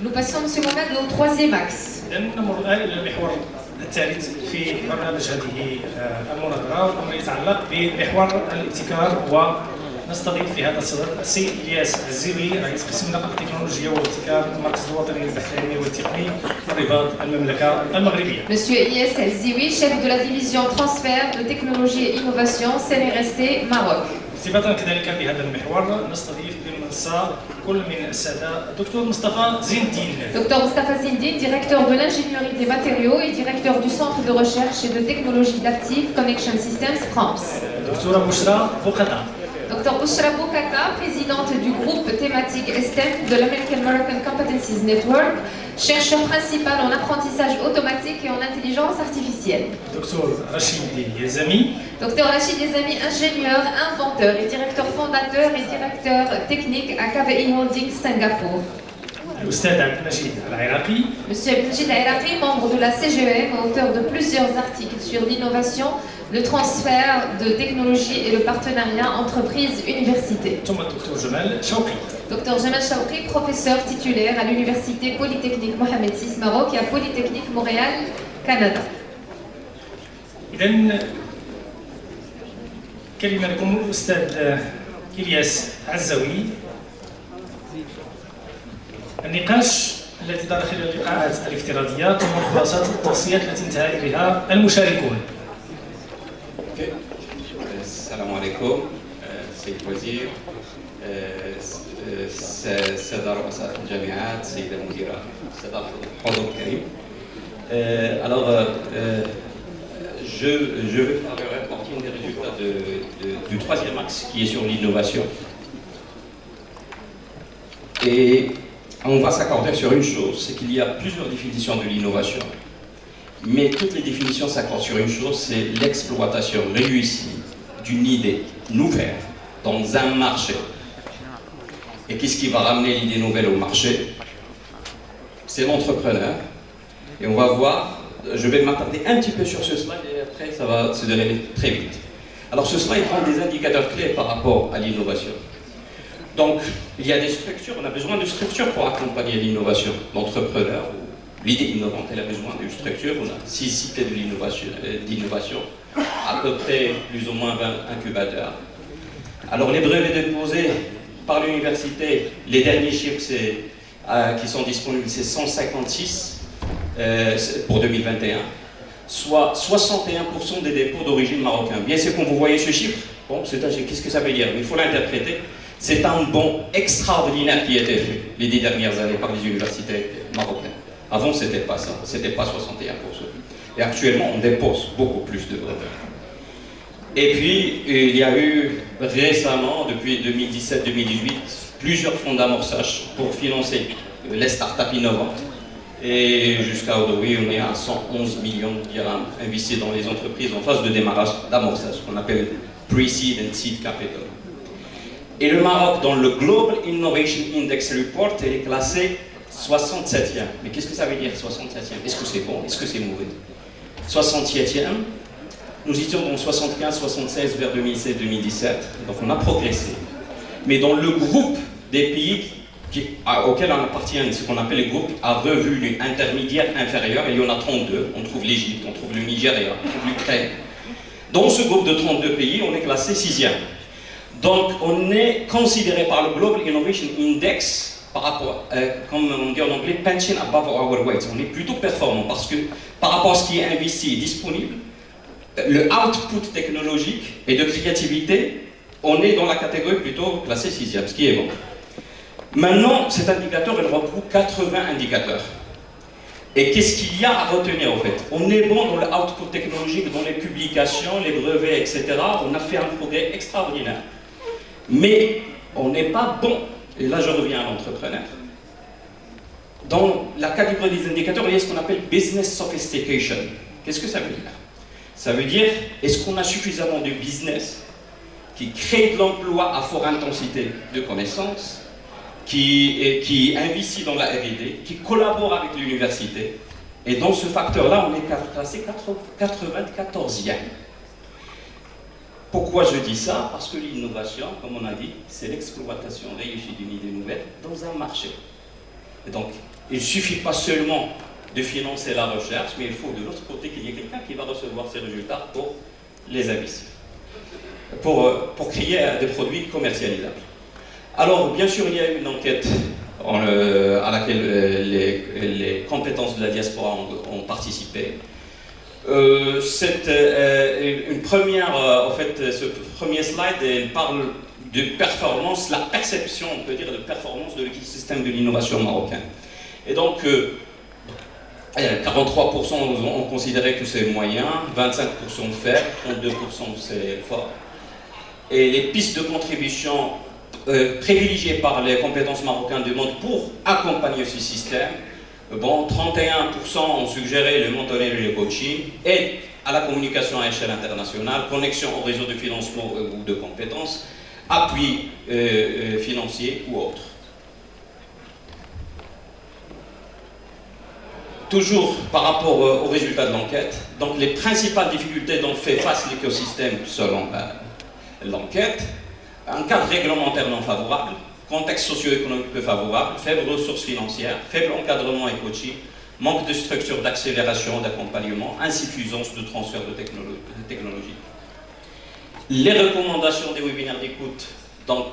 Nous passons, M. Mohamed, au troisième axe. نمر الآن إلى المحور الثالث في برنامج هذه المناظرة، والأمر يتعلق بمحور الابتكار. ونستضيف في هذا الصدد السيد إلياس عزيوي، رئيس قسم النقل التكنولوجيا والابتكار، المركز الوطني للبحث العلمي والتقني، الرباط، المملكة المغربية. Monsieur Ilyes El-Zioui, chef de la division transfert de technologie et innovation, CNRST, Maroc. ارتباطا كذلك بهذا المحور نستضيف بالمنصة كل من السادة الدكتور مصطفى زين الدين. Dr Mustafa Zindine, directeur de l'ingénierie des matériaux et directeur du centre de recherche et de technologie d'Active Connection Systems France. دكتورة بشرى بوقتا. Dr Bouchra Boukata, présidente du groupe thématique STEM de l'American Competencies Network, chercheur principal en apprentissage automatique et en intelligence artificielle. دكتور رشيد يزامي. Dr Rachid Yezami, ingénieur, inventeur et directeur fondateur et directeur technique à KVI Holdings Singapour. الأستاذ عبد المجيد العراقي. Monsieur Abdelmajid Ayraqi, membre de la CGEM, auteur de plusieurs articles sur l'innovation, le transfert de technologie et le partenariat entreprise-université. ثم الدكتور جمال شوقي. Dr Jamal Chaoukri, professeur titulaire à l'Université Polytechnique Mohamed VI Maroc et à Polytechnique Montréal, Canada. إذن كلمة لكم الأستاذ إلياس عزاوي. النقاش الذي دار خلال اللقاءات الافتراضية ثم خلاصات التوصيات التي انتهى إليها المشاركون. السلام عليكم سيد الوزير، السادة رؤساء الجامعات، السيدة المديرة، السادة الحضور الكريم. Alors, je vais faire le reporting des résultats du troisième axe qui est sur l'innovation. Et on va s'accorder sur une chose, c'est qu'il y a plusieurs définitions de l'innovation. Mais toutes les définitions s'accordent sur une chose, c'est l'exploitation réussie d'une idée nouvelle dans un marché. Et qu'est-ce qui va ramener l'idée nouvelle au marché? C'est l'entrepreneur. Et on va voir, je vais m'attarder un petit peu sur ce slide et après ça va se dérouler très vite. Alors ce slide prend des indicateurs clés par rapport à l'innovation. Donc il y a des structures, on a besoin de structures pour accompagner l'innovation. L'entrepreneur, l'idée innovante, elle a besoin d'une structure. On a 6 cités de d'innovation, à peu près plus ou moins 20 incubateurs. Alors les brevets déposés par l'université, les derniers chiffres qui sont disponibles, c'est 156 pour 2021, soit 61% des dépôts d'origine marocaine. Bien sûr, quand vous voyez ce chiffre, bon, qu'est-ce que ça veut dire? Il faut l'interpréter. C'est un bond extraordinaire qui a été fait les 10 dernières années par les universités marocaines. Avant, ce n'était pas ça, ce n'était pas 61%. Et actuellement, on dépose beaucoup plus de brevets. Et puis, il y a eu récemment, depuis 2017-2018, plusieurs fonds d'amorçage pour financer les startups innovantes. Et jusqu'à aujourd'hui, on est à 111 millions de dirhams investis dans les entreprises en phase de démarrage d'amorçage, qu'on appelle Pre-Seed and Seed Capital. Et le Maroc, dans le Global Innovation Index Report, est classé 67e. Mais qu'est-ce que ça veut dire 67e? Est-ce que c'est bon? Est-ce que c'est mauvais? 67e, nous étions dans 75-76 vers 2016-2017, donc on a progressé. Mais dans le groupe des pays auquel on appartient, ce qu'on appelle les groupes à revenus intermédiaires inférieurs, il y en a 32. On trouve l'Égypte, on trouve le Nigeria, on trouve l'Ukraine. Dans ce groupe de 32 pays, on est classé 6e. Donc on est considéré par le Global Innovation Index par rapport, comme on dit en anglais, punching above our weight. On est plutôt performant parce que par rapport à ce qui est investi et disponible, le output technologique et de créativité, on est dans la catégorie plutôt classée 6e, ce qui est bon. Maintenant, cet indicateur, il regroupe 80 indicateurs. Et qu'est-ce qu'il y a à retenir en fait? On est bon dans le output technologique, dans les publications, les brevets, etc. On a fait un progrès extraordinaire. Mais on n'est pas bon, et là je reviens à l'entrepreneur. Dans la catégorie des indicateurs, il y a ce qu'on appelle business sophistication. Qu'est-ce que ça veut dire? Ça veut dire, est-ce qu'on a suffisamment de business qui crée de l'emploi à forte intensité de connaissances, qui investit dans la R&D, qui collabore avec l'université. Et dans ce facteur-là, on est classé 94e. Pourquoi je dis ça? Parce que l'innovation, comme on a dit, c'est l'exploitation réussie d'une idée nouvelle dans un marché. Et donc, Il ne suffit pas seulement de financer la recherche, mais il faut de l'autre côté qu'il y ait quelqu'un qui va recevoir ces résultats pour les investir, pour créer des produits commercialisables. Alors, bien sûr, il y a une enquête à laquelle les compétences de la diaspora ont participé. C'est une première, en fait, ce premier slide, il parle de performance, la perception, on peut dire, de performance de l'écosystème de l'innovation marocain. Et donc, 43% ont considéré que c'est moyen, 25% faible, 32% c'est fort. Et les pistes de contribution privilégiées par les compétences marocaines du monde pour accompagner ce système, bon, 31% ont suggéré le mentoring et le coaching, aide à la communication à échelle internationale, connexion au réseau de financement ou de compétences, appui financier ou autre. Toujours par rapport aux résultats de l'enquête, donc les principales difficultés dont fait face l'écosystème selon l'enquête, un cadre réglementaire non favorable, contexte socio-économique peu favorable, faible ressources financières, faible encadrement et coaching, manque de structure d'accélération, d'accompagnement, insuffisance de transfert de technologie. Les recommandations des webinaires d'écoute, donc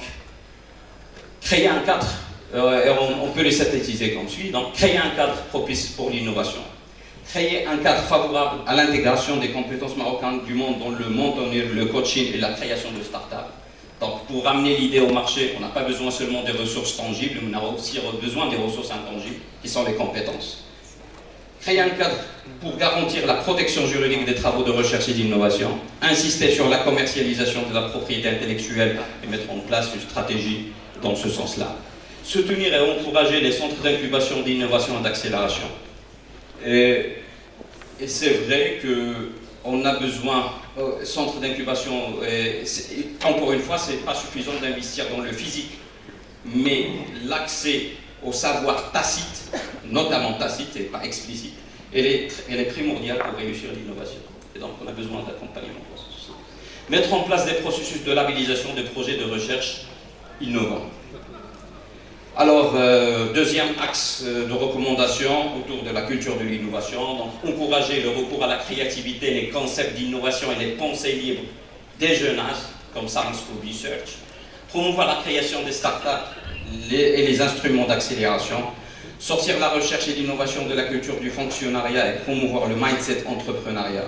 créer un cadre, on peut les synthétiser comme suit, donc créer un cadre propice pour l'innovation, créer un cadre favorable à l'intégration des compétences marocaines du monde dans le mentoring, le coaching et la création de start-up. Donc pour amener l'idée au marché, on n'a pas besoin seulement des ressources tangibles, mais on a aussi besoin des ressources intangibles, qui sont les compétences. Créer un cadre pour garantir la protection juridique des travaux de recherche et d'innovation, insister sur la commercialisation de la propriété intellectuelle et mettre en place une stratégie dans ce sens-là. Soutenir et encourager les centres d'incubation, d'innovation et d'accélération. Et c'est vrai qu'on a besoin, centres d'incubation, encore une fois, ce n'est pas suffisant d'investir dans le physique, mais l'accès au savoir tacite, notamment tacite et pas explicite, elle est primordiale pour réussir l'innovation. Et donc on a besoin d'accompagnement pour ça. Mettre en place des processus de labellisation des projets de recherche innovants. Alors, deuxième axe de recommandation autour de la culture de l'innovation, donc encourager le recours à la créativité, les concepts d'innovation et les pensées libres des jeunes âges, comme Science for Research, promouvoir la création des startups et les instruments d'accélération, sortir la recherche et l'innovation de la culture du fonctionnariat et promouvoir le mindset entrepreneurial,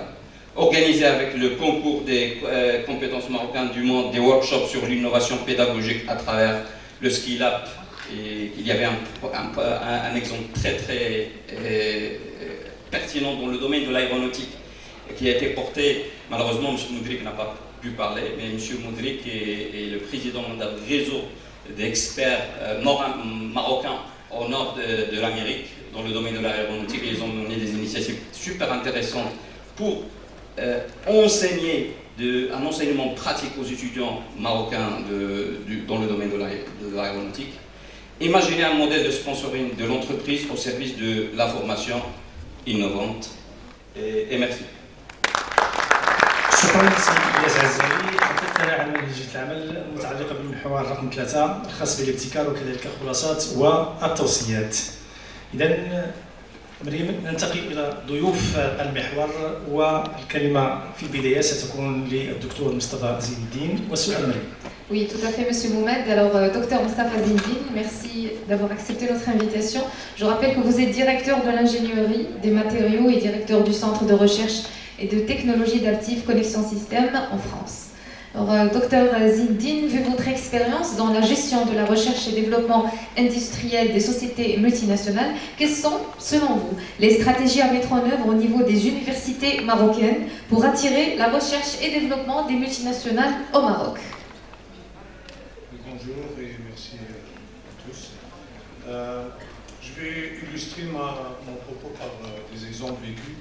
organiser avec le concours des compétences marocaines du monde des workshops sur l'innovation pédagogique à travers le Skill Up. Et il y avait un exemple très pertinent dans le domaine de l'aéronautique qui a été porté, malheureusement M. Moudrik n'a pas pu parler, mais M. Moudrik est le président d'un réseau d'experts marocains au nord de l'Amérique dans le domaine de l'aéronautique. Ils ont mené des initiatives super intéressantes pour enseigner un enseignement pratique aux étudiants marocains dans le domaine de l'aéronautique. Imaginer un modèle de sponsoring de l'entreprise au service de la formation innovante. Et merci. شكرا سيد الياس عزازي. حدثنا عن منهجية العمل المتعلقة بالمحور رقم 3 الخاص بالابتكار وكذلك الخلاصات والتوصيات. إذا مريم ننتقل إلى ضيوف المحور والكلمة في البداية ستكون للدكتور مصطفى زين الدين والسؤال مريم. Oui, tout à fait, Monsieur Moumed. Alors, Dr Moustapha Zindine, merci d'avoir accepté notre invitation. Je rappelle que vous êtes directeur de l'ingénierie des matériaux et directeur du Centre de recherche et de technologie d'actifs Connexion Système en France. Alors, Dr Zindine, vu votre expérience dans la gestion de la recherche et développement industriel des sociétés multinationales, quelles sont, selon vous, les stratégies à mettre en œuvre au niveau des universités marocaines pour attirer la recherche et développement des multinationales au Maroc? Bonjour et merci à tous. Je vais illustrer mon propos par des exemples vécus.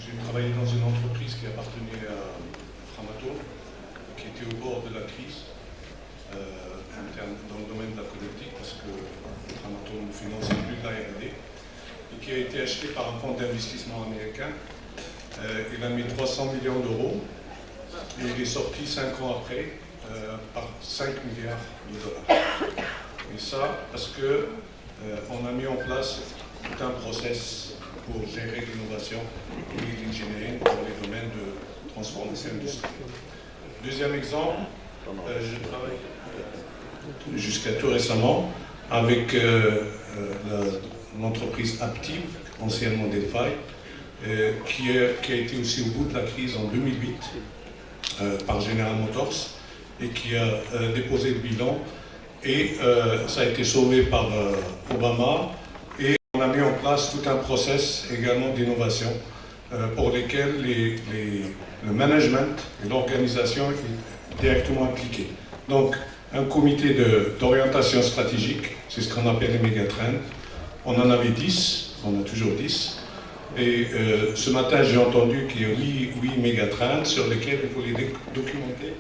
J'ai travaillé dans une entreprise qui appartenait à Framatome, qui était au bord de la crise dans le domaine de la connectique, parce que Framatome ne finançait plus de la R&D, et qui a été acheté par un fonds d'investissement américain. Il a mis 300 millions d'euros, et il est sorti 5 ans après, par 5 milliards de dollars. Et ça, parce que on a mis en place tout un process pour gérer l'innovation et l'ingénierie dans les domaines de transformation industrielle. Deuxième exemple, je travaille jusqu'à tout récemment avec l'entreprise Aptiv, anciennement Delphi, qui a été aussi au bout de la crise en 2008 par General Motors et qui a déposé le bilan et ça a été sauvé par Obama et on a mis en place tout un process également d'innovation pour lesquels le management et l'organisation est directement impliqué. Donc un comité d'orientation stratégique, c'est ce qu'on appelle les mégatrends. On en avait 10, on a toujours 10. Et ce matin, j'ai entendu qu'il y a 8 mégatrends sur lesquels il faut les documenter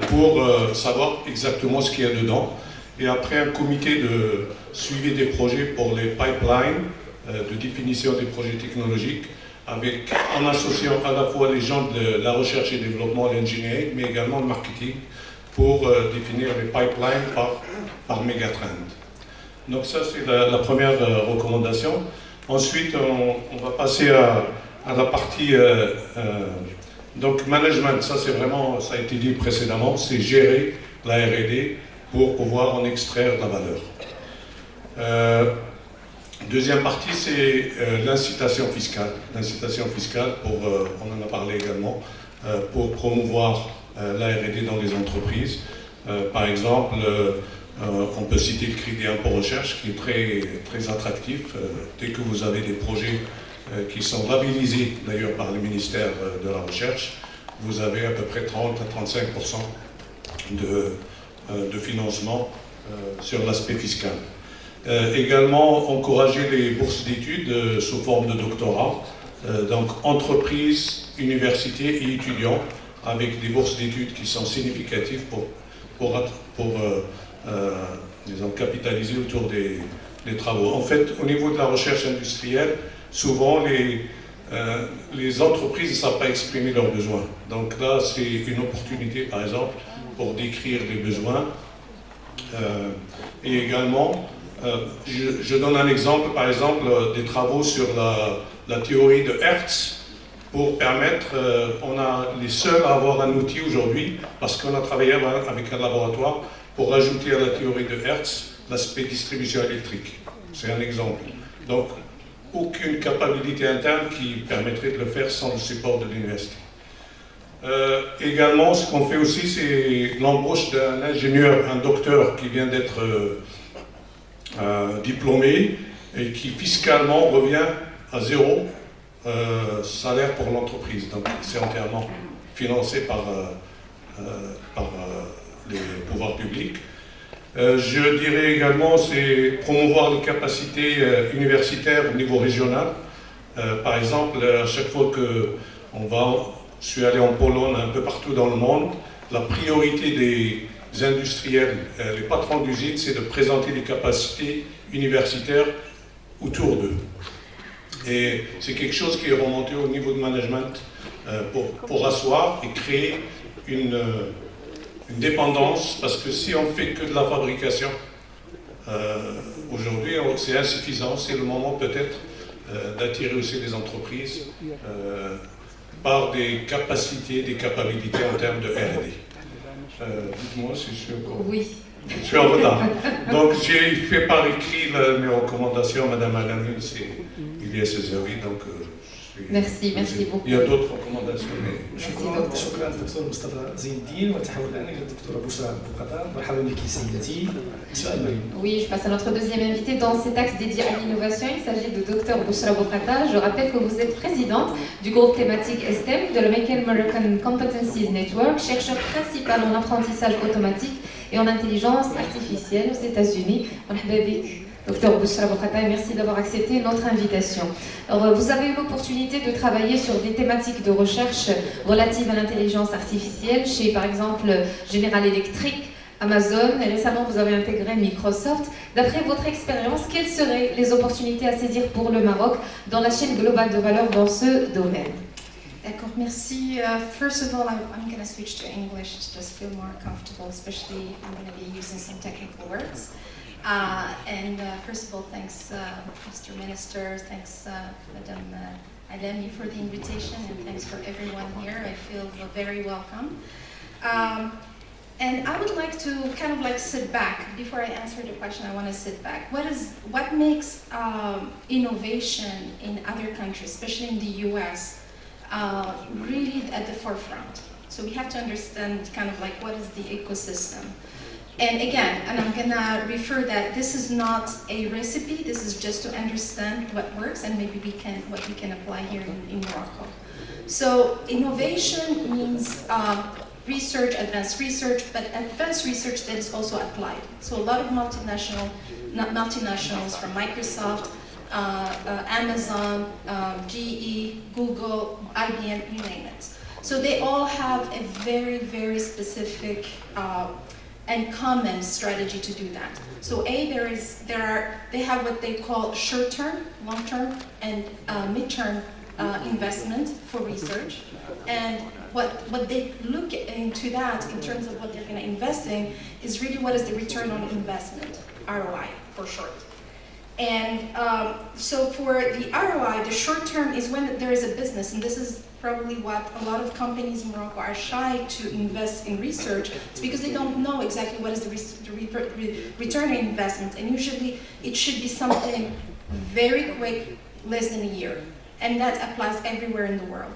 pour savoir exactement ce qu'il y a dedans. Et après, un comité de suivi des projets pour les pipelines, de définition des projets technologiques, en associant à la fois les gens de la recherche et développement, l'ingénierie, mais également le marketing, pour définir les pipelines par mégatrend. Donc ça, c'est la première recommandation. Ensuite, on va passer à la partie donc management. Ça, c'est vraiment, ça a été dit précédemment, c'est gérer la R&D pour pouvoir en extraire de la valeur. Deuxième partie, c'est l'incitation fiscale. L'incitation fiscale, on en a parlé également, pour promouvoir la R&D dans les entreprises. Par exemple, on peut citer le crédit impôt recherche qui est très, très attractif. Dès que vous avez des projets qui sont labellisés d'ailleurs par le ministère de la Recherche, vous avez à peu près 30 à 35% de financement sur l'aspect fiscal. Également, encourager les bourses d'études sous forme de doctorat, donc entreprises, universités et étudiants, avec des bourses d'études qui sont significatives pour disons, capitaliser autour des travaux. En fait, au niveau de la recherche industrielle, souvent les entreprises ne savent pas exprimer leurs besoins. Donc là, c'est une opportunité, par exemple, pour décrire les besoins. Et également, je donne un exemple, par exemple, des travaux sur la théorie de Hertz, pour permettre, on a les seuls à avoir un outil aujourd'hui, parce qu'on a travaillé avec un laboratoire, pour ajouter à la théorie de Hertz l'aspect distribution électrique. C'est un exemple. Donc, aucune capacité interne qui permettrait de le faire sans le support de l'université. Également, ce qu'on fait aussi, c'est l'embauche d'un ingénieur, un docteur qui vient d'être diplômé et qui fiscalement revient à zéro salaire pour l'entreprise. Donc, c'est entièrement financé par les pouvoirs publics. Je dirais également, c'est promouvoir les capacités universitaires au niveau régional. Par exemple, à chaque fois que je suis allé en Pologne, un peu partout dans le monde, la priorité des industriels, les patrons d'usines, c'est de présenter des capacités universitaires autour d'eux. Et c'est quelque chose qui est remonté au niveau de management pour asseoir et créer une dépendance, parce que si on fait que de la fabrication, aujourd'hui c'est insuffisant, c'est le moment peut-être d'attirer aussi des entreprises par des capacités, des capacités en termes de R&D. Dites-moi si je suis encore... Oui. Je suis en retard. Donc j'ai fait par écrit mes recommandations, Madame Alamine, c'est Ilyas Ezaoui, donc merci beaucoup. Il y a d'autres recommandations, mais... شكرا دكتور مصطفى زين الدين وتحول الان الى الدكتوره بشرى بوقطار. مرحبا بك سيدتي. سؤال مريم. Oui, je passe à notre deuxième invité dans cet axe dédié à l'innovation. Il s'agit de Dr Bouchra Boukhata. Je rappelle que vous êtes présidente du groupe thématique STEM de le Make American Competencies Network, chercheur principal en apprentissage automatique et en intelligence artificielle aux États-Unis. Marhaba bik, Dr Bouchra Boukhata, et merci d'avoir accepté notre invitation. Alors, vous avez eu l'opportunité de travailler sur des thématiques de recherche relatives à l'intelligence artificielle chez, par exemple, General Electric, Amazon, et récemment vous avez intégré Microsoft. D'après votre expérience, quelles seraient les opportunités à saisir pour le Maroc dans la chaîne globale de valeur dans ce domaine? D'accord, merci. First of all, I'm going to switch to English to just feel more comfortable, especially I'm going to be using some technical words. First of all, thanks, Mr. Minister, thanks, Madam Alemi, for the invitation, and thanks for everyone here. I feel very welcome. And I would like to kind of like sit back. Before I answer the question, I want to sit back. What makes innovation in other countries, especially in the US, really at the forefront? So we have to understand kind of like what is the ecosystem. And again, and I'm gonna refer that this is not a recipe, this is just to understand what works and maybe what we can apply here in Morocco. So innovation means research, advanced research, but advanced research that is also applied. So a lot of multinationals from Microsoft, Amazon, GE, Google, IBM, you name it. So they all have a very, very specific and common strategy to do that. So they have what they call short-term, long-term, and mid-term investment for research. And what they look into that in terms of what they're going to invest in is really what is the return on investment, ROI for short. And so for the ROI, the short term is when there is a business, and this is probably what a lot of companies in Morocco are shy to invest in research. It's because they don't know exactly what is the return on investment, and usually it should be something very quick, less than a year, and that applies everywhere in the world.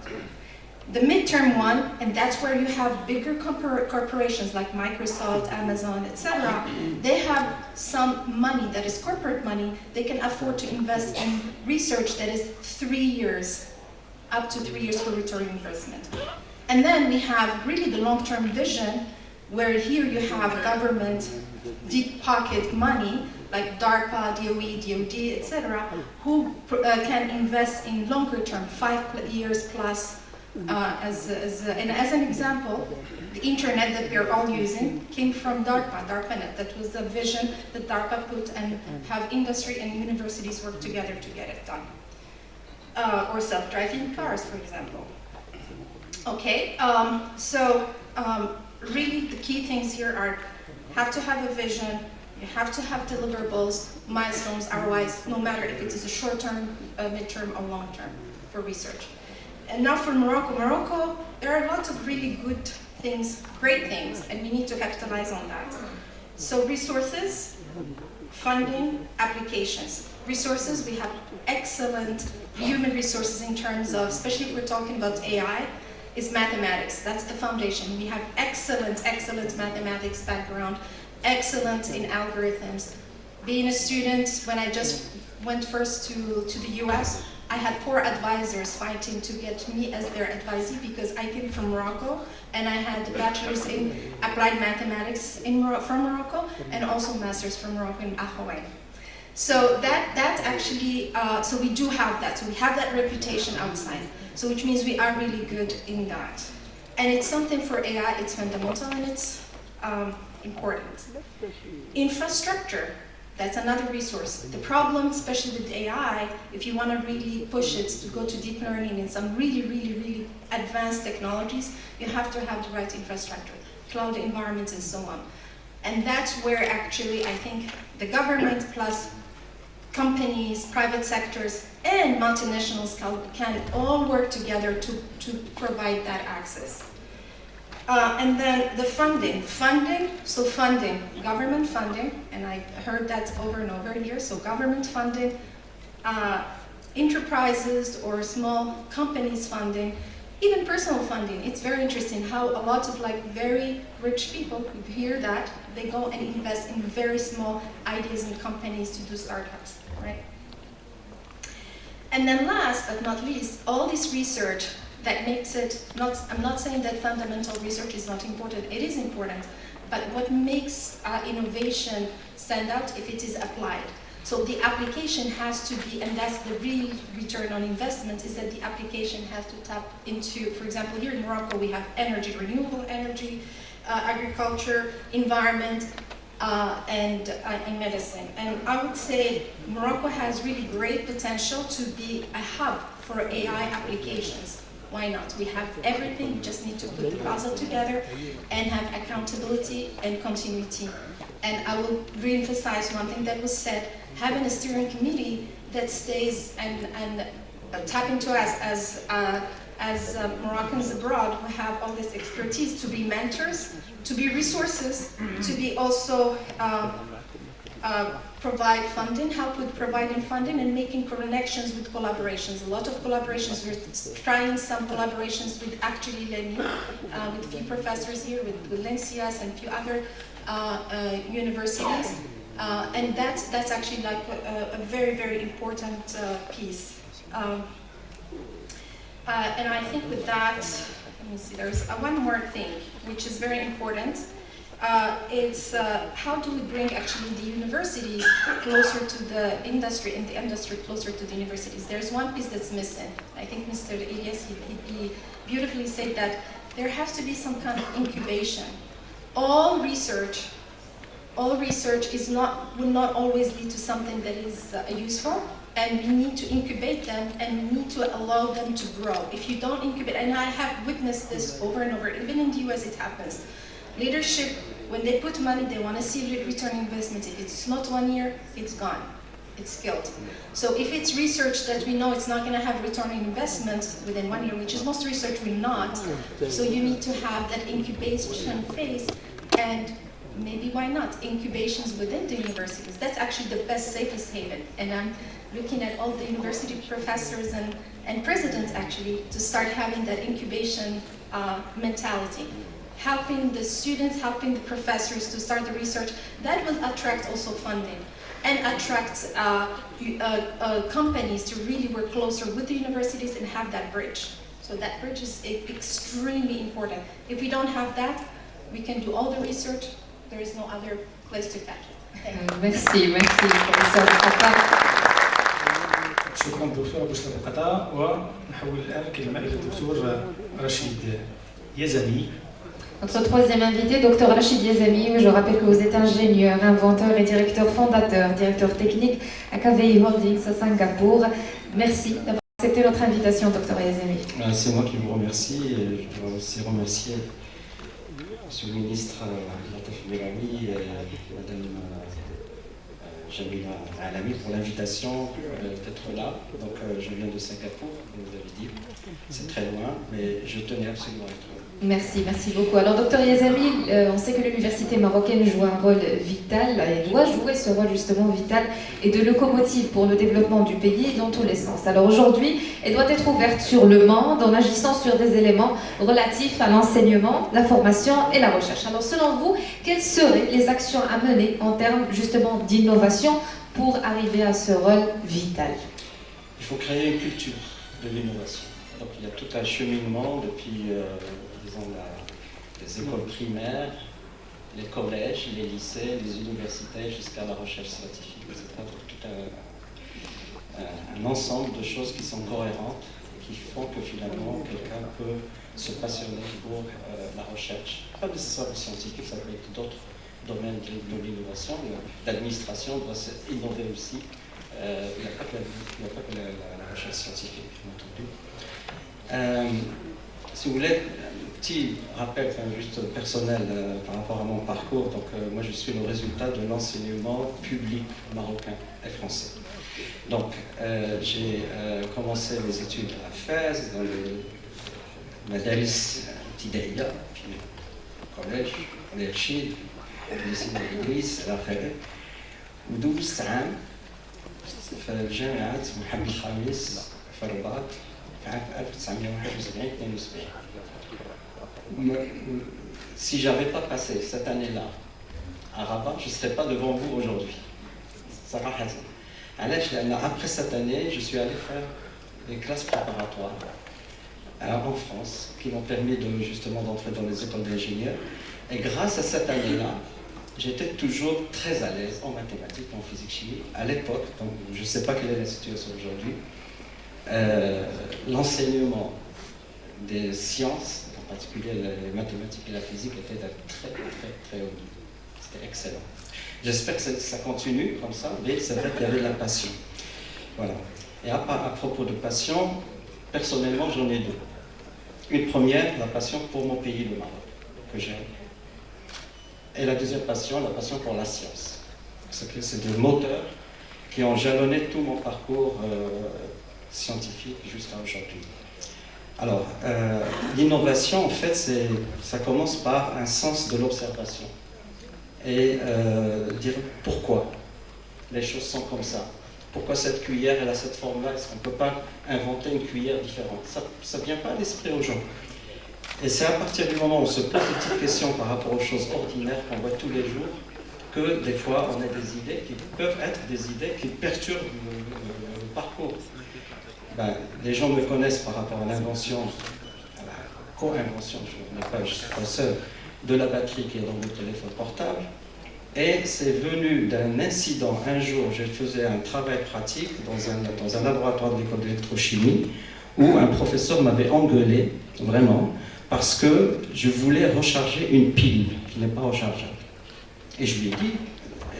The midterm one, and that's where you have bigger corporations like Microsoft, Amazon, etc. They have some money that is corporate money. They can afford to invest in research that is 3 years, up to 3 years for return on investment. And then we have really the long-term vision, where here you have government deep pocket money, like DARPA, DOE, DOD, etc., who can invest in longer term, 5 years plus. And as an example, the internet that we are all using came from DARPANET. That was the vision that DARPA put, and have industry and universities work together to get it done. Or self-driving cars, for example. Okay, really the key things here are, have to have a vision, you have to have deliverables, milestones, ROIs, no matter if it is a short-term, mid-term, or long-term for research. And now for Morocco, there are lots of really good things, great things, and we need to capitalize on that. So resources, funding, applications. Resources, we have excellent human resources in terms of, especially if we're talking about AI, is mathematics. That's the foundation. We have excellent mathematics background, excellent in algorithms. Being a student, when I just went first to the US, I had 4 advisors fighting to get me as their advisee because I came from Morocco and I had a bachelor's in applied mathematics from Morocco and also master's from Morocco in Ahouaï. So that actually, so we do have that. So we have that reputation outside. So which means we are really good in that. And it's something for AI, it's fundamental and it's important. Infrastructure. That's another resource. The problem, especially with AI, if you want to really push it to go to deep learning and some really advanced technologies, you have to have the right infrastructure, cloud environments and so on. And that's where actually I think the government plus companies, private sectors, and multinationals can all work together to provide that access. And then the funding, government funding, and I heard that over and over here, so government funding, enterprises or small companies funding, even personal funding. It's very interesting how a lot of like very rich people, you hear that, they go and invest in very small ideas and companies to do startups, right? And then last but not least, all this research that makes it, I'm not saying that fundamental research is not important, it is important, but what makes innovation stand out if it is applied. So the application has to be, and that's the real return on investment, is that the application has to tap into, for example, here in Morocco we have energy, renewable energy, agriculture, environment, and medicine. And I would say Morocco has really great potential to be a hub for AI applications. Why not? We have everything, we just need to put the puzzle together and have accountability and continuity. And I will re-emphasize one thing that was said, having a steering committee that stays and tap into us as Moroccans abroad who have all this expertise to be mentors, to be resources, to be also provide funding, help with providing funding and making connections with collaborations. A lot of collaborations, we're trying some collaborations with actually Leni, with a few professors here, with Lencias and a few other universities. And that's actually like a very, very important piece. And I think with that, let me see, there's one more thing which is very important. It's how do we bring actually the universities closer to the industry and the industry closer to the universities. There's one piece that's missing. I think Mr. Elias, he beautifully said that there has to be some kind of incubation. All research will not always lead to something that is useful, and we need to incubate them and we need to allow them to grow. If you don't incubate, and I have witnessed this over and over, even in the US it happens. Leadership, when they put money, they want to see return on investment. If it's not 1 year, it's gone. It's killed. So if it's research that we know it's not going to have return on investment within 1 year, which is most research will not, so you need to have that incubation phase, and maybe why not incubations within the universities. That's actually the best, safest haven. And I'm looking at all the university professors and presidents actually to start having that incubation mentality. Helping the students, helping the professors to start the research, that will attract also funding and attract companies to really work closer with the universities and have that bridge. So that bridge is extremely important. If we don't have that, we can do all the research, there is no other place to catch it. Thank you. Merci, professeur Boukhata. شكرا دكتورة بشرى بوخاتا. ونحول الآن الكلمة إلى الدكتور رشيد يزمي. Notre troisième invité, Dr Rachid Yazami, je rappelle que vous êtes ingénieur, inventeur et directeur fondateur, directeur technique à KVI Holdings à Singapour. Merci d'avoir accepté notre invitation, Dr Yazami. C'est moi qui vous remercie et je voudrais aussi remercier Monsieur le ministre Latif Bellamy et Madame Jamila Alami pour l'invitation d'être là. Donc je viens de Singapour, comme vous avez dit. C'est très loin, mais je tenais absolument à être là. Merci beaucoup. Alors, Dr Yazami, on sait que l'université marocaine joue un rôle vital, et doit jouer ce rôle justement vital et de locomotive pour le développement du pays dans tous les sens. Alors aujourd'hui, elle doit être ouverte sur le monde en agissant sur des éléments relatifs à l'enseignement, la formation et la recherche. Alors selon vous, quelles seraient les actions à mener en termes justement d'innovation pour arriver à ce rôle vital? Il faut créer une culture de l'innovation. Donc il y a tout un cheminement depuis disons, les écoles primaires, les collèges, les lycées, les universités, jusqu'à la recherche scientifique, etc. Donc tout un ensemble de choses qui sont cohérentes et qui font que finalement quelqu'un peut se passionner pour la recherche. Pas nécessairement scientifique, ça peut être d'autres domaines de l'innovation. L'administration doit innover aussi. Il n'y a pas que la recherche scientifique, bien entendu. Si vous voulez, un petit rappel, enfin, juste personnel par rapport à mon parcours. Donc, moi, je suis le résultat de l'enseignement public marocain et français. Donc, j'ai commencé mes études à Fès, dans le Madaris Tidaïa, puis le collège, le Chid, le lycée d'Idriss, الآخر. ودوزت عام في الجامعة محمد الخامس في الرباط في عام 1971-72. Si je n'avais pas passé cette année-là à Rabat, je ne serais pas devant vous aujourd'hui. Après cette année, je suis allé faire des classes préparatoires en France qui m'ont permis justement d'entrer dans les écoles d'ingénieurs. Et grâce à cette année-là, j'étais toujours très à l'aise en mathématiques, en physique-chimie. À l'époque, donc je ne sais pas quelle est la situation aujourd'hui, l'enseignement des sciences, en particulier les mathématiques et la physique, était d'un très haut niveau. C'était excellent. J'espère que ça continue comme ça, mais c'est vrai qu'il y avait de la passion. Voilà. Et à propos de passion, personnellement, j'en ai deux. Une première, la passion pour mon pays, le Maroc, que j'aime. Et la deuxième passion, la passion pour la science. C'est des moteurs qui ont jalonné tout mon parcours scientifique jusqu'à aujourd'hui. Alors, l'innovation, en fait, ça commence par un sens de l'observation. Et dire pourquoi les choses sont comme ça. Pourquoi cette cuillère, elle a cette forme-là? Est-ce qu'on ne peut pas inventer une cuillère différente? Ça ne vient pas à l'esprit aux gens. Et c'est à partir du moment où on se pose des petites questions par rapport aux choses ordinaires qu'on voit tous les jours, que des fois on a des idées qui peuvent être des idées qui perturbent le parcours. Les gens me connaissent par rapport à l'invention, à la co-invention, je ne suis pas seul, de la batterie qui est dans votre téléphone portable. Et c'est venu d'un incident. Un jour, je faisais un travail pratique dans un laboratoire de l'école d'électrochimie où un professeur m'avait engueulé, vraiment, parce que je voulais recharger une pile qui n'est pas rechargeable. Et je lui ai dit,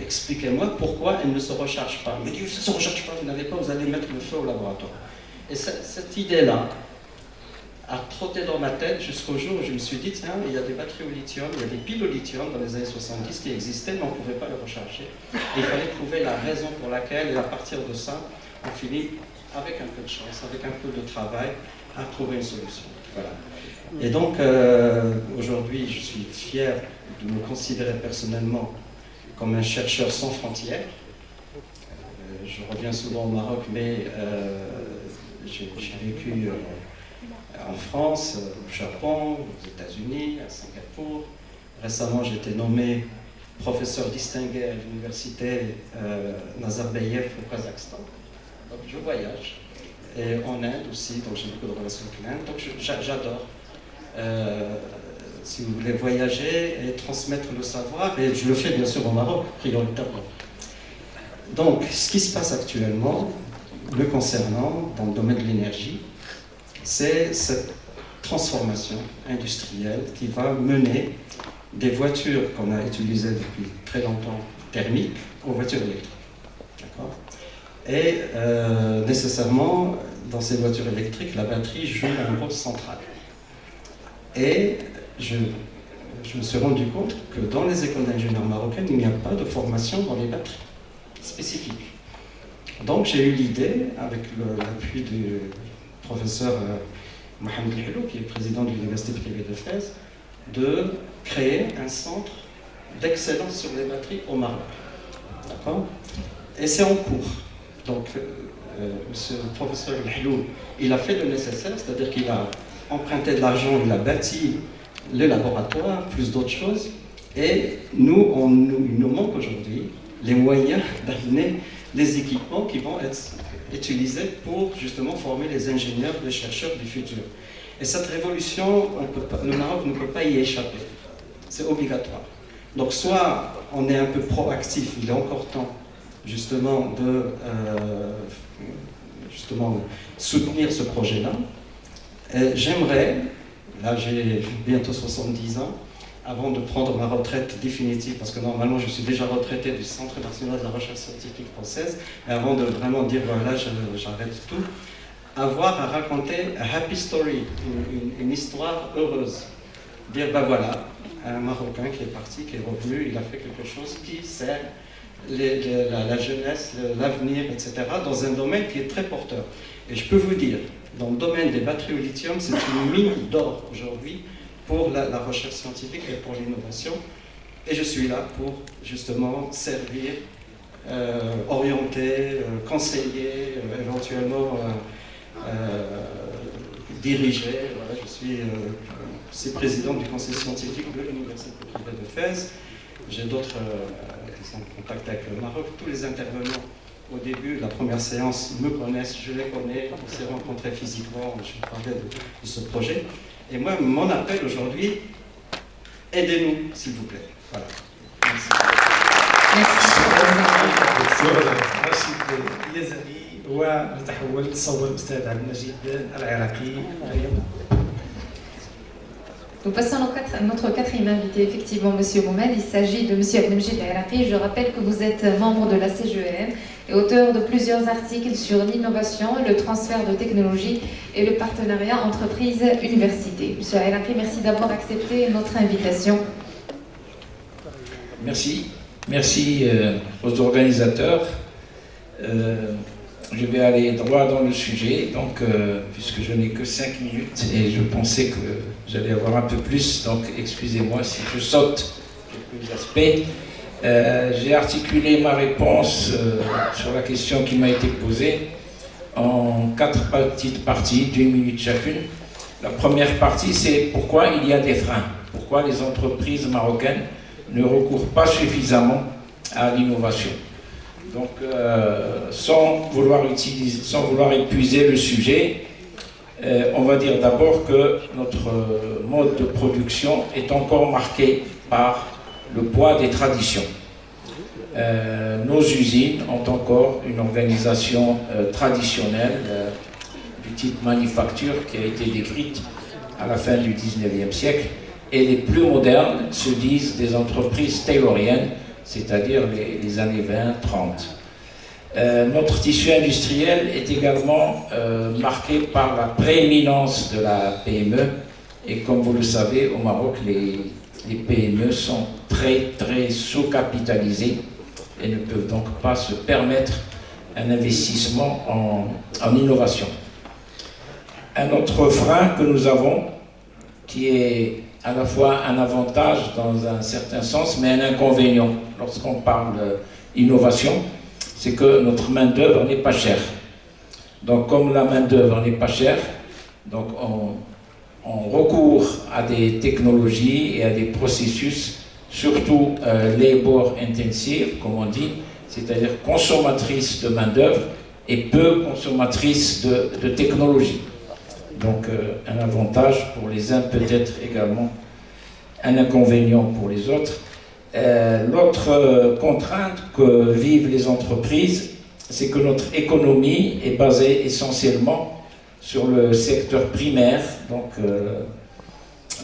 expliquez-moi pourquoi elle ne se recharge pas. Il m'a dit, ça ne se recharge pas, vous n'avez pas, vous allez mettre le feu au laboratoire. Et cette idée-là a trotté dans ma tête jusqu'au jour où je me suis dit, tiens, il y a des batteries au lithium, il y a des piles au lithium dans les années 70 qui existaient, mais on ne pouvait pas les recharger. Et il fallait trouver la raison pour laquelle, et à partir de ça, on finit, avec un peu de chance, avec un peu de travail, à trouver une solution. Voilà. Et donc, aujourd'hui, je suis fier de me considérer personnellement comme un chercheur sans frontières. Je reviens souvent au Maroc, mais j'ai vécu en France, au Japon, aux États-Unis, à Singapour. Récemment, j'ai été nommé professeur distingué à l'université Nazarbayev au Kazakhstan. Donc, je voyage. Et en Inde aussi, donc j'ai beaucoup de relations avec l'Inde. Donc, j'adore. Si vous voulez voyager et transmettre le savoir, et je le fais bien sûr au Maroc, prioritairement. Donc, ce qui se passe actuellement, me concernant, dans le domaine de l'énergie, c'est cette transformation industrielle qui va mener des voitures qu'on a utilisées depuis très longtemps, thermiques, aux voitures électriques. D'accord ? Et nécessairement, dans ces voitures électriques, la batterie joue un rôle central. Et je me suis rendu compte que dans les écoles d'ingénieurs marocaines, il n'y a pas de formation dans les batteries spécifiques. Donc j'ai eu l'idée, avec l'appui du professeur Mohamed Helou, qui est président de l'université privée de Fès, de créer un centre d'excellence sur les batteries au Maroc. D'accord ? Et c'est en cours. Donc, le professeur Helou, il a fait le nécessaire, c'est-à-dire qu'il a emprunté de l'argent, il a bâti le laboratoire, plus d'autres choses. Et nous, il nous manque aujourd'hui les moyens d'amener les équipements qui vont être utilisés pour justement former les ingénieurs, les chercheurs du futur. Et cette révolution, le Maroc ne peut pas y échapper. C'est obligatoire. Donc soit on est un peu proactif, il est encore temps justement de soutenir ce projet-là. J'aimerais, là j'ai bientôt 70 ans, avant de prendre ma retraite définitive, parce que normalement je suis déjà retraité du Centre national de la recherche scientifique française, mais avant de vraiment dire voilà, j'arrête tout, avoir à raconter un happy story, une histoire heureuse. Dire ben voilà, un Marocain qui est parti, qui est revenu, il a fait quelque chose qui sert la jeunesse, l'avenir, etc., dans un domaine qui est très porteur. Et je peux vous dire, dans le domaine des batteries au lithium, c'est une mine d'or aujourd'hui pour la recherche scientifique et pour l'innovation. Et je suis là pour justement servir, orienter, conseiller, éventuellement diriger. Voilà, je suis président du conseil scientifique de l'université privée de Fès. J'ai d'autres qui sont en contact avec le Maroc. Tous les intervenants au début de la première séance me connaissent, je les connais, on s'est rencontrés physiquement, je parlais de ce projet. Et moi, mon appel aujourd'hui, aidez-nous, s'il vous plaît. Voilà. Merci. رشيد اليزني ونتحول صوب الأستاذ عبد المجيد العراقي. Nous passons à notre quatrième invité, effectivement, M. Mohamed. Il s'agit de M. Abdelmejid Al-Araqi. Je rappelle que vous êtes membre de la CGEM et auteur de plusieurs articles sur l'innovation, le transfert de technologie et le partenariat entreprise-université. M. Al-Araqi, merci d'avoir accepté notre invitation. Merci. Merci aux organisateurs. Je vais aller droit dans le sujet, donc, puisque je n'ai que 5 minutes et je pensais que j'allais avoir un peu plus, donc excusez-moi si je saute quelques aspects. J'ai articulé ma réponse sur la question qui m'a été posée en 4 petites parties d'1 minute chacune. La première partie, c'est pourquoi il y a des freins, pourquoi les entreprises marocaines ne recourent pas suffisamment à l'innovation. Donc, sans vouloir épuiser le sujet, on va dire d'abord que notre mode de production est encore marqué par le poids des traditions. Nos usines ont encore une organisation traditionnelle du type manufacture qui a été décrite à la fin du 19e siècle, et les plus modernes se disent des entreprises tayloriennes, c'est-à-dire les années 20-30. Notre tissu industriel est également marqué par la prééminence de la PME, et comme vous le savez, au Maroc, les PME sont très sous-capitalisées et ne peuvent donc pas se permettre un investissement en innovation. Un autre frein que nous avons, qui est à la fois un avantage dans un certain sens, mais un inconvénient lorsqu'on parle d'innovation, c'est que notre main-d'œuvre n'est pas chère. Donc, comme la main-d'œuvre n'est pas chère, donc on recourt à des technologies et à des processus, surtout labor intensive, comme on dit, c'est-à-dire consommatrices de main-d'œuvre et peu consommatrices de technologie. Donc, un avantage pour les uns, peut-être également un inconvénient pour les autres. L'autre contrainte que vivent les entreprises, c'est que notre économie est basée essentiellement sur le secteur primaire, donc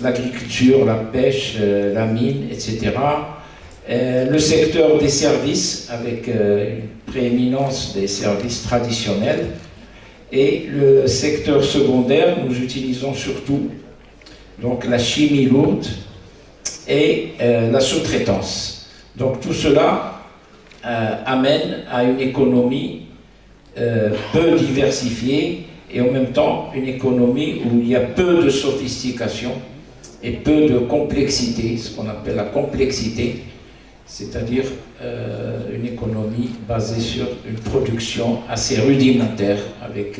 l'agriculture, la pêche, la mine, etc. Le secteur des services, avec une prééminence des services traditionnels, et le secteur secondaire, nous utilisons surtout donc la chimie lourde et la sous-traitance. Donc tout cela amène à une économie peu diversifiée et en même temps une économie où il y a peu de sophistication et peu de complexité, ce qu'on appelle la complexité, c'est-à-dire une économie basée sur une production assez rudimentaire avec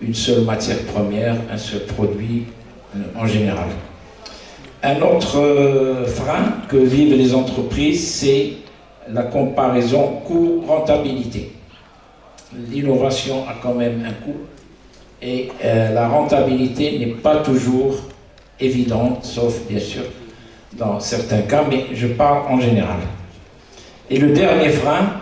une seule matière première, un seul produit en général. Un autre frein que vivent les entreprises, c'est la comparaison coût-rentabilité. L'innovation a quand même un coût et la rentabilité n'est pas toujours évidente, sauf bien sûr dans certains cas, mais je parle en général. Et le dernier frein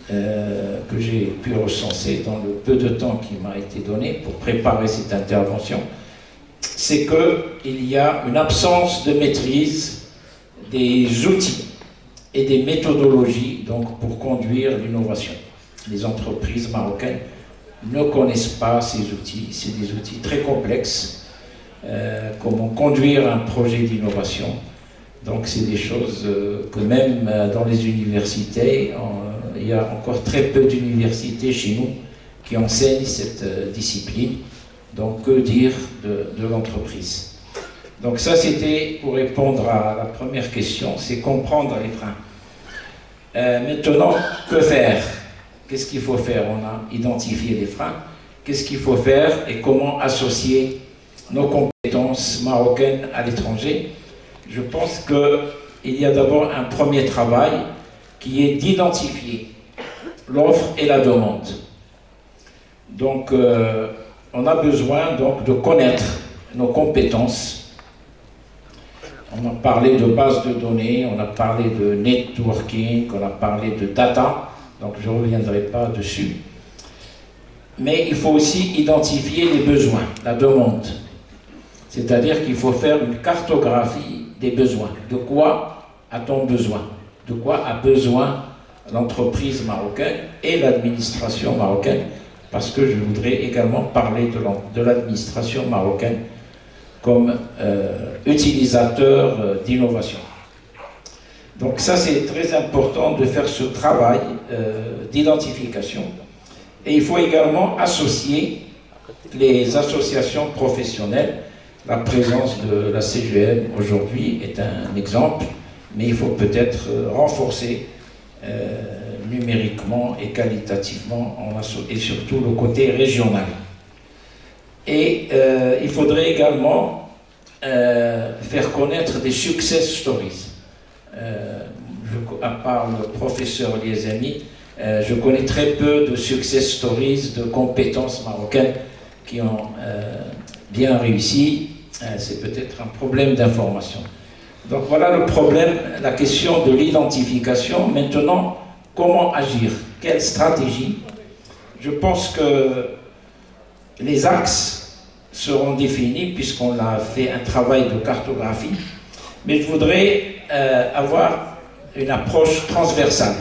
que j'ai pu recenser dans le peu de temps qui m'a été donné pour préparer cette intervention, c'est qu'il y a une absence de maîtrise des outils et des méthodologies donc, pour conduire l'innovation. Les entreprises marocaines ne connaissent pas ces outils, c'est des outils très complexes. Comment conduire un projet d'innovation. Donc c'est des choses que même dans les universités, il y a encore très peu d'universités chez nous qui enseignent cette discipline. Donc que dire de l'entreprise? Donc ça c'était pour répondre à la première question, c'est comprendre les freins. Maintenant, que faire? Qu'est-ce qu'il faut faire? On a identifié les freins. Qu'est-ce qu'il faut faire et comment associer nos compétences marocaines à l'étranger? Je pense qu'il y a d'abord un premier travail qui est d'identifier l'offre et la demande. Donc, on a besoin donc, de connaître nos compétences. On a parlé de base de données, on a parlé de networking, on a parlé de data, donc je ne reviendrai pas dessus. Mais il faut aussi identifier les besoins, la demande. C'est-à-dire qu'il faut faire une cartographie des besoins. De quoi a-t-on besoin? De quoi a besoin l'entreprise marocaine et l'administration marocaine? Parce que je voudrais également parler de l'administration marocaine comme utilisateur d'innovation. Donc ça, c'est très important de faire ce travail d'identification. Et il faut également associer les associations professionnelles. La présence de la CGM aujourd'hui est un exemple, mais il faut peut-être renforcer numériquement et qualitativement et surtout le côté régional. Et il faudrait également faire connaître des success stories. À part le professeur Liezami, je connais très peu de success stories de compétences marocaines qui ont bien réussi. C'est peut-être un problème d'information. Donc voilà le problème, la question de l'identification. Maintenant, comment agir? Quelle stratégie? Je pense que les axes seront définis puisqu'on a fait un travail de cartographie. Mais je voudrais avoir une approche transversale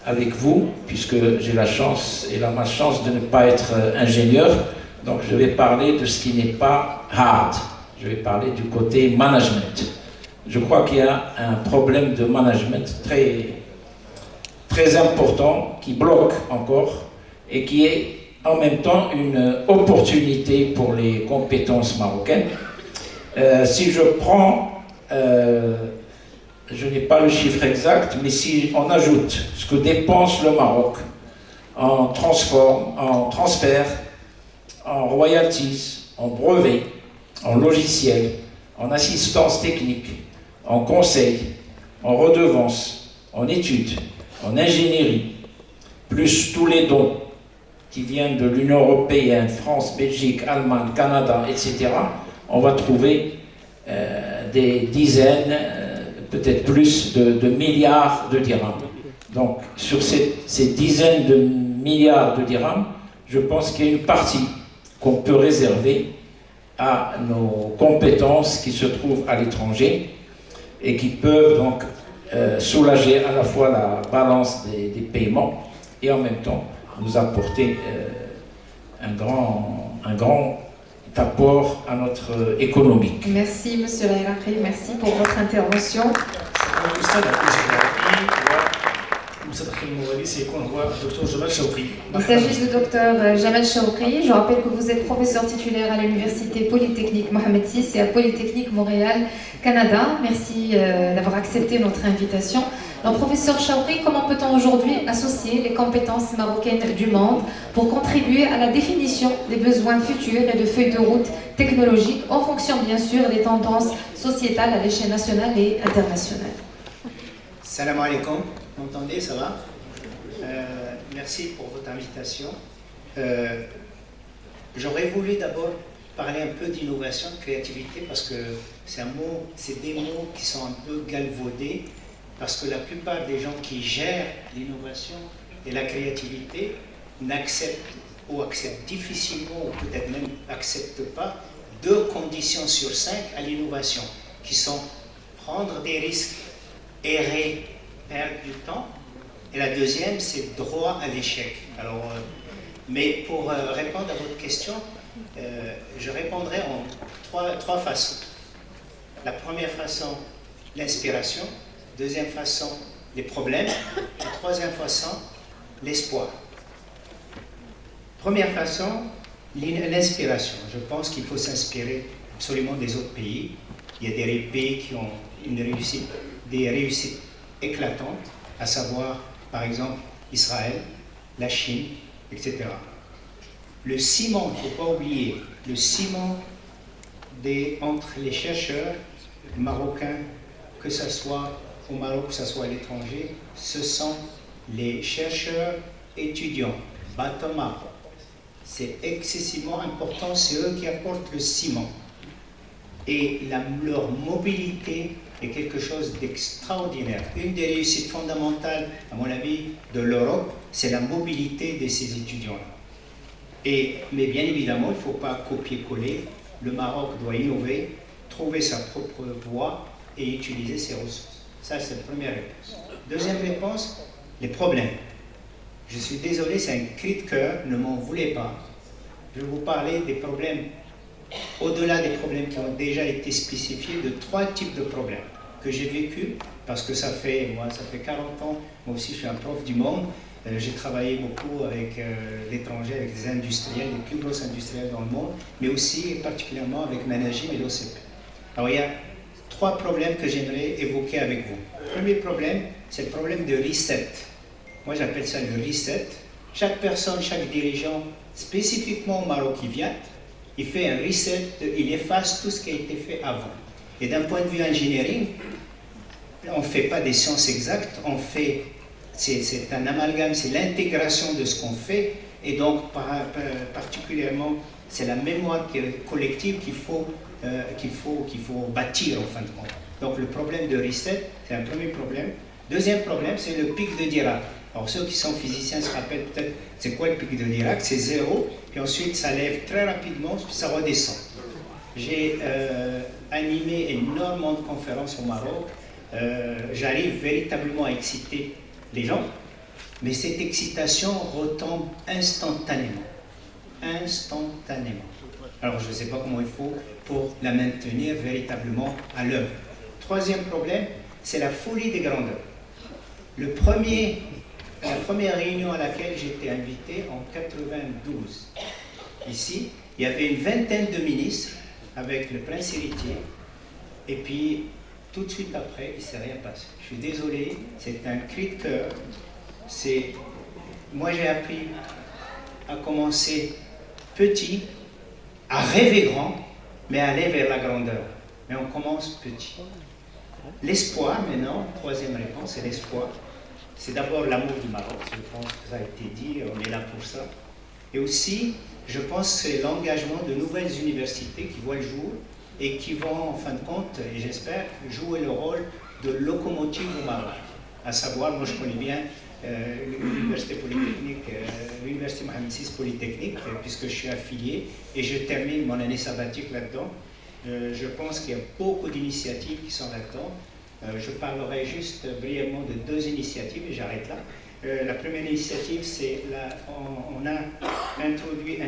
avec vous, puisque j'ai la chance et la malchance de ne pas être ingénieur. Donc je vais parler de ce qui n'est pas hard. Je vais parler du côté management. Je crois qu'il y a un problème de management très, très important qui bloque encore et qui est en même temps une opportunité pour les compétences marocaines. Si je prends, je n'ai pas le chiffre exact, mais si on ajoute ce que dépense le Maroc en transfert, en royalties, en brevets, en logiciels, en assistance technique, en conseil, en redevances, en études, en ingénierie, plus tous les dons qui viennent de l'Union européenne, France, Belgique, Allemagne, Canada, etc., on va trouver des dizaines, peut-être plus de milliards de dirhams. Donc, sur ces dizaines de milliards de dirhams, je pense qu'il y a une partie qu'on peut réserver à nos compétences qui se trouvent à l'étranger et qui peuvent donc soulager à la fois la balance des paiements et en même temps nous apporter un grand apport à notre économie. Merci Monsieur Laïraqi, merci pour votre intervention. Il s'agit du docteur Jamal Chaoukri. Je rappelle que vous êtes professeur titulaire à l'Université Polytechnique Mohamed VI et à Polytechnique Montréal, Canada. Merci d'avoir accepté notre invitation. Donc, professeur Chaoukri, comment peut-on aujourd'hui associer les compétences marocaines du monde pour contribuer à la définition des besoins futurs et de feuilles de route technologiques en fonction bien sûr des tendances sociétales à l'échelle nationale et internationale? Salam alaikum, vous m'entendez, ça va? Merci pour votre invitation. J'aurais voulu d'abord parler un peu d'innovation, de créativité, parce que c'est des mots qui sont un peu galvaudés, parce que la plupart des gens qui gèrent l'innovation et la créativité n'acceptent ou acceptent difficilement, ou peut-être même n'acceptent pas, 2 conditions sur 5 à l'innovation, qui sont prendre des risques, errer, perdre du temps, et la deuxième, c'est droit à l'échec. Alors, mais pour répondre à votre question, je répondrai en trois façons. La première façon, l'inspiration. Deuxième façon, les problèmes. La troisième façon, l'espoir. Première façon, l'inspiration. Je pense qu'il faut s'inspirer absolument des autres pays. Il y a des pays qui ont des réussites éclatantes, à savoir, par exemple, Israël, la Chine, etc. Le ciment, il ne faut pas oublier, le ciment entre les chercheurs marocains, que ce soit au Maroc, que ce soit à l'étranger, ce sont les chercheurs étudiants, bottom-up. C'est excessivement important, c'est eux qui apportent le ciment. Et leur mobilité est quelque chose d'extraordinaire. Une des réussites fondamentales, à mon avis, de l'Europe, c'est la mobilité de ces étudiants-là. Mais bien évidemment, il ne faut pas copier-coller. Le Maroc doit innover, trouver sa propre voie et utiliser ses ressources. Ça, c'est la première réponse. Deuxième réponse, les problèmes. Je suis désolé, c'est un cri de cœur, ne m'en voulez pas. Je vais vous parler des problèmes, au-delà des problèmes qui ont déjà été spécifiés, de 3 types de problèmes que j'ai vécu, parce que ça fait 40 ans, moi aussi je suis un prof du monde. J'ai travaillé beaucoup avec l'étranger, avec des industriels, les plus grosses industriels dans le monde, mais aussi particulièrement avec Managim et l'OCP. Alors il y a 3 problèmes que j'aimerais évoquer avec vous. Le premier problème, c'est le problème de reset. Moi j'appelle ça le reset. Chaque personne, chaque dirigeant, spécifiquement au Maroc qui vient, il fait un reset, il efface tout ce qui a été fait avant. Et d'un point de vue engineering, on ne fait pas des sciences exactes, on fait, c'est un amalgame, c'est l'intégration de ce qu'on fait, et donc particulièrement, c'est la mémoire collective qu'il faut bâtir en fin de compte. Donc le problème de reset, c'est un premier problème. Deuxième problème, c'est le pic de Dirac. Alors ceux qui sont physiciens se rappellent peut-être, c'est quoi le pic de Dirac? C'est 0, puis ensuite ça lève très rapidement, puis ça redescend. J'ai animé énormément de conférences au Maroc. J'arrive véritablement à exciter les gens, mais cette excitation retombe instantanément. Instantanément. Alors je ne sais pas comment il faut pour la maintenir véritablement à l'œuvre. Troisième problème, c'est la folie des grandeurs. La première réunion à laquelle j'étais invité en 92, ici, il y avait une vingtaine de ministres avec le prince héritier, et puis tout de suite après, il ne s'est rien passé. Je suis désolé, c'est un cri de cœur. Moi j'ai appris à commencer petit, à rêver grand, mais à aller vers la grandeur. Mais on commence petit. L'espoir maintenant, troisième réponse, c'est l'espoir. C'est d'abord l'amour du Maroc, je pense que ça a été dit, on est là pour ça. Et aussi, je pense que c'est l'engagement de nouvelles universités qui voient le jour et qui vont, en fin de compte, et j'espère, jouer le rôle de locomotive au Maroc. À savoir, moi je connais bien l'université polytechnique, l'université Mohamed VI Polytechnique, puisque je suis affilié et je termine mon année sabbatique là-dedans. Je pense qu'il y a beaucoup d'initiatives qui sont là-dedans. Je parlerai juste brièvement de 2 initiatives et j'arrête là. La première initiative, c'est on a introduit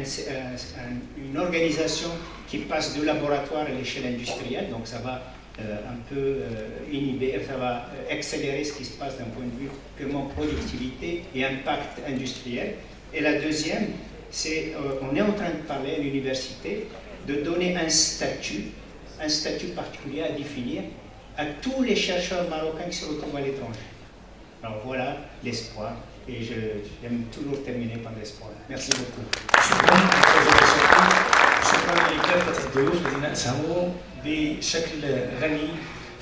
une organisation qui passe de laboratoire à l'échelle industrielle, donc ça va un peu inhiber, ça va accélérer ce qui se passe d'un point de vue purement productivité et impact industriel. Et la deuxième, c'est on est en train de parler à l'université de donner un statut particulier à définir à tous les chercheurs marocains qui se retrouvent à l'étranger. Alors voilà l'espoir, et j'aime toujours terminer par l'espoir. Merci beaucoup. شكرا لكافة الضيوف الذين أسهموا بشكل غني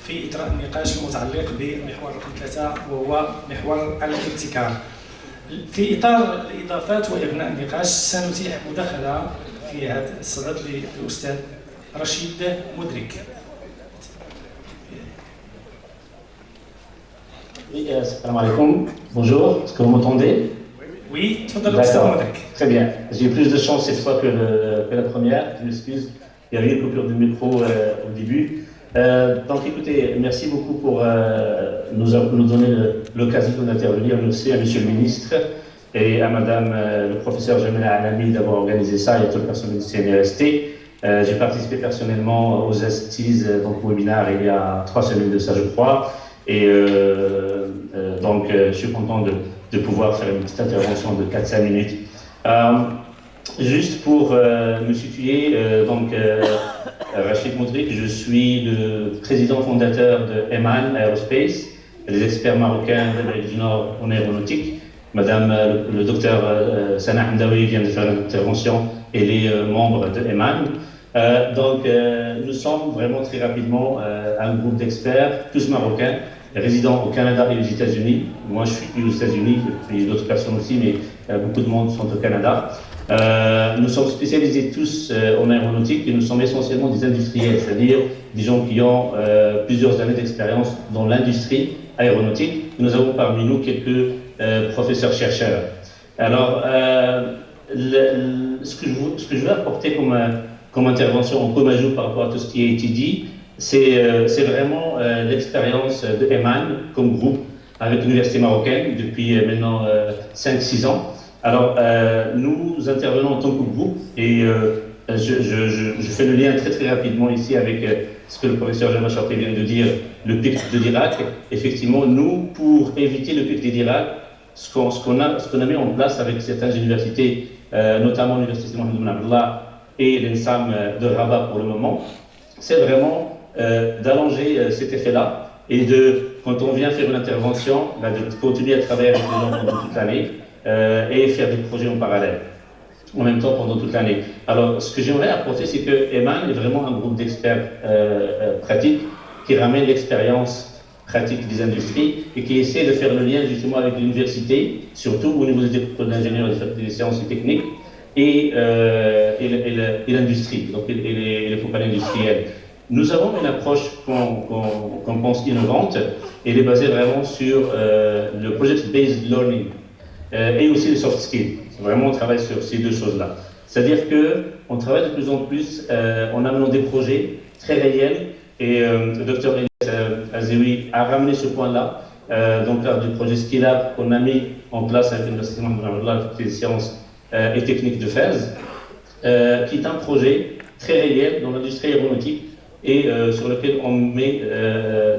في إطراء النقاش المتعلق بمحور رقم 3 وهو محور الابتكار. في إطار الإضافات وإبناء النقاش سنتيح مداخلة في هذا الصدد للأستاذ رشيد مدرك. Oui, salam alaikum. Bonjour, est-ce que vous m'entendez? Oui, d'accord. Très bien. J'ai eu plus de chance cette fois que la première. Je m'excuse, il y avait une coupure de micro au début. Donc écoutez, merci beaucoup pour nous donner l'occasion d'intervenir. Merci à Monsieur le Ministre et à Madame le professeur Jamila Alami d'avoir organisé ça et à tout le personnel du CNRST. J'ai participé personnellement aux assises, donc au webinaire il y a 3 semaines de ça je crois. Et donc je suis content de pouvoir faire une petite intervention de 4-5 minutes. Juste pour me situer, Rachid Moudrik, je suis le président fondateur de Eman Aerospace, les experts marocains d'Amérique du Nord en aéronautique. Madame le docteur Sana Hamdawi vient de faire une intervention et les membres de Eman. Nous sommes vraiment très rapidement un groupe d'experts, tous marocains, résidents au Canada et aux États-Unis. Moi, je suis aux États-Unis, et d'autres personnes aussi, mais beaucoup de monde sont au Canada. Nous sommes spécialisés tous en aéronautique et nous sommes essentiellement des industriels, c'est-à-dire des gens qui ont plusieurs années d'expérience dans l'industrie aéronautique. Nous avons parmi nous quelques professeurs-chercheurs. Alors, ce que je veux apporter comme intervention en comme ajout par rapport à tout ce qui a été dit, c'est vraiment l'expérience de Eman comme groupe avec l'université marocaine depuis maintenant 5-6 ans. Alors, nous intervenons en tant que groupe et je fais le lien très rapidement ici avec ce que le professeur Jamal Chapri vient de dire, le pic de Dirac. Effectivement, nous, pour éviter le pic de Dirac, ce qu'on a mis en place avec certaines universités, notamment l'université Mohamed Ben Abdallah et l'ENSAM de Rabat pour le moment, c'est vraiment d'allonger cet effet-là et quand on vient faire une intervention, de continuer à travailler avec les gens pendant toute l'année et faire des projets en parallèle, en même temps pendant toute l'année. Alors, ce que j'aimerais apporter, c'est que EMAN est vraiment un groupe d'experts pratiques qui ramène l'expérience pratique des industries et qui essaie de faire le lien justement avec l'université, surtout au niveau des écoles d'ingénieurs des sciences et techniques, et l'industrie, donc et les compagnies industrielles. Nous avons une approche qu'on pense innovante, et elle est basée vraiment sur le project-based learning et aussi les soft skills. Vraiment, on travaille sur ces deux choses-là. C'est-à-dire qu'on travaille de plus en plus en amenant des projets très réels, et le docteur Azewi a ramené ce point-là, donc lors du projet Skilab qu'on a mis en place avec l'Université des sciences et techniques de Fès, qui est un projet très réel dans l'industrie aéronautique et sur lequel on met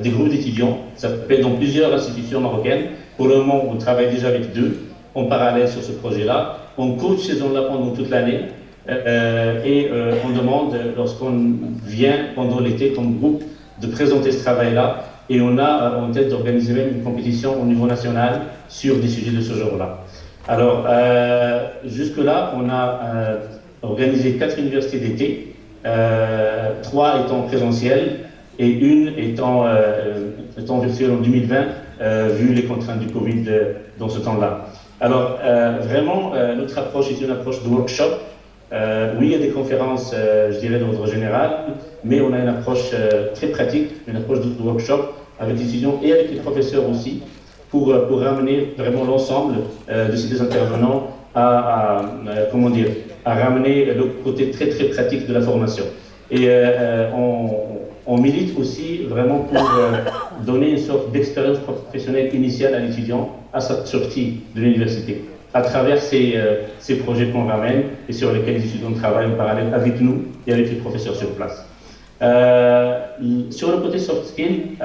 des groupes d'étudiants. Ça fait dans plusieurs institutions marocaines. Pour le moment, on travaille déjà avec 2 en parallèle sur ce projet-là. On coach ces gens-là pendant toute l'année et on demande, lorsqu'on vient pendant l'été comme groupe, de présenter ce travail-là, et on a en tête d'organiser même une compétition au niveau national sur des sujets de ce genre-là. Alors, jusque-là, on a organisé 4 universités d'été, 3 étant présentielles et une étant virtuelle en 2020, vu les contraintes du Covid dans ce temps-là. Alors, vraiment, notre approche est une approche de workshop. Oui, il y a des conférences, je dirais, d'ordre général, mais on a une approche très pratique, une approche de workshop avec les étudiants et avec les professeurs aussi, pour ramener vraiment l'ensemble de ces intervenants à ramener le côté très très pratique de la formation. Et on milite aussi vraiment pour donner une sorte d'expérience professionnelle initiale à l'étudiant à sa sortie de l'université, à travers ces projets qu'on ramène et sur lesquels les étudiants travaillent en parallèle avec nous et avec les professeurs sur place. Sur le côté soft skills,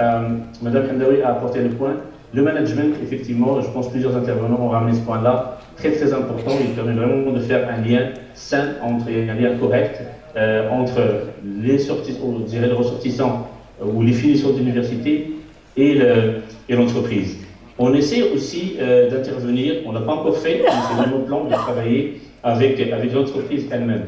Mme Hamdaoui a apporté le point. Le management, effectivement, je pense que plusieurs intervenants ont ramené ce point-là, très très important. Il permet vraiment de faire un lien sain, un lien correct entre les ressortissants ou les finissants d'université et l'entreprise. On essaie aussi d'intervenir, on ne l'a pas encore fait, mais c'est dans nos plans de travailler avec l'entreprise elle-même.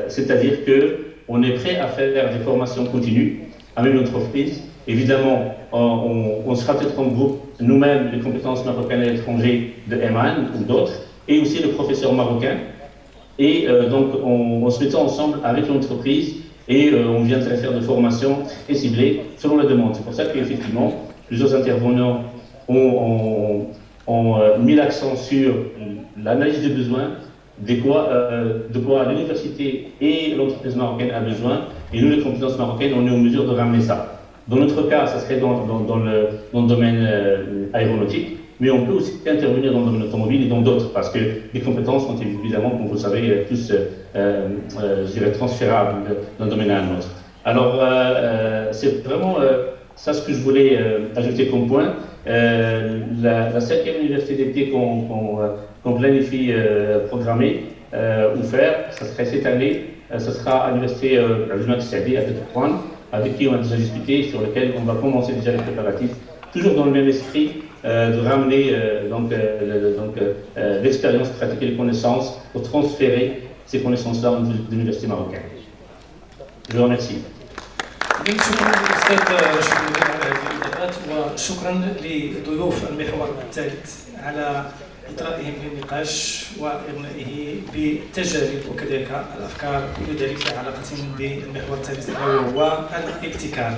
C'est-à-dire qu'on est prêt à faire des formations continues avec l'entreprise. Évidemment, on sera peut-être en groupe, nous-mêmes, les compétences marocaines à l'étranger de EMAN ou d'autres, et aussi le professeur marocain. Et donc, on se mettra ensemble avec l'entreprise et on viendrait faire des formations très ciblées selon la demande. C'est pour ça qu'effectivement, plusieurs intervenants ont mis l'accent sur l'analyse des besoins, de quoi l'université et l'entreprise marocaine a besoin, et nous, les compétences marocaines, on est en mesure de ramener ça. Dans notre cas, ça serait dans le domaine aéronautique, mais on peut aussi intervenir dans le domaine automobile et dans d'autres, parce que les compétences sont évidemment, comme vous le savez, tous, je dirais, transférables d'un domaine à un autre. Alors, c'est vraiment ça ce que je voulais ajouter comme point. La 5e université d'été qu'on planifie programmer ou faire, ça serait cette année, ça sera à l'université Al-Jumad Saadi à Tétouan, avec qui on a déjà discuté, sur lequel on va commencer déjà les préparatifs, toujours dans le même esprit de ramener l'expérience pratique et les connaissances pour transférer ces connaissances-là au niveau de l'université marocaine. Je vous remercie. شكرا للاستاذ شكرا على هذه الاضافات وشكرا لضيوف المحور الثالث على اطرائهم للنقاش واغنائه بالتجارب وكذلك الافكار كل ذلك في علاقه بالمحور الثالث وهو الابتكار.